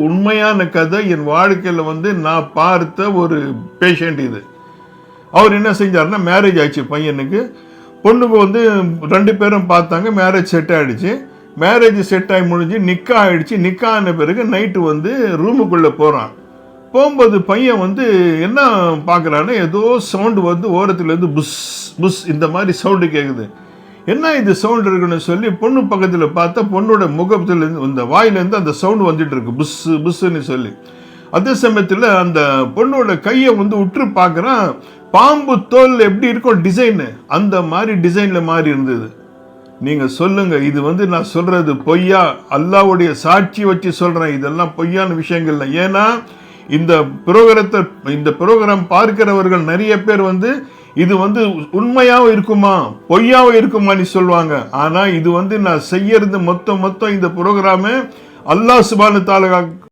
உண்மையான கதை என் வாழ்க்கையில் வந்து நான் பார்த்த ஒரு பேஷண்ட் இது. அவர் என்ன செஞ்சாருன்னா, மேரேஜ் ஆயிடுச்சு பையனுக்கு. பொண்ணுக்கு வந்து 2 பேரும் பார்த்தாங்க, மேரேஜ் செட் ஆகிடுச்சு. மேரேஜ் செட் ஆகி முடிஞ்சு நிக்கா ஆகிடுச்சு. நிக்கா ஆன பிறகு நைட்டு வந்து ரூமுக்குள்ளே போகிறான். போகும்போது பையன் வந்து என்ன பார்க்குறான்னு, ஏதோ சவுண்டு வந்து ஓரத்துலேருந்து புஷ் புஷ் இந்த மாதிரி சவுண்டு கேட்குது. என்ன இது சவுண்ட் இருக்குன்னு சொல்லி பொண்ணு பக்கத்தில் பார்த்தா பொண்ணோட முகத்துலேருந்து இந்த வாயிலேருந்து அந்த சவுண்டு வந்துட்டு இருக்கு, புஷ் புஷ்ன்னு சொல்லி. அதே சமயத்தில் அந்த பொண்ணோட கையை வந்து உற்று பார்க்குறான். பாம்பு தோல் எப்படி இருக்கும் டிசைனு, அந்த மாதிரி டிசைனில் மாறி இருந்தது. நீங்கள் சொல்லுங்கள், இது வந்து நான் சொல்கிறது பொய்யா? அல்லாஹ்வுடைய சாட்சி வச்சு சொல்கிறேன், இதெல்லாம் பொய்யான விஷயங்கள்ல. ஏன்னா இந்த ப்ரோக்ராம் பார்க்கிறவர்கள் நிறைய பேர் வந்து இது வந்து உண்மையாகவும் இருக்குமா பொய்யாவும் இருக்குமான்னு சொல்லுவாங்க. ஆனால் இது வந்து நான் செய்யறது மொத்தம் இந்த ப்ரோக்ராமு அல்லாஹ் சுப்ஹானஹு வ தஆலா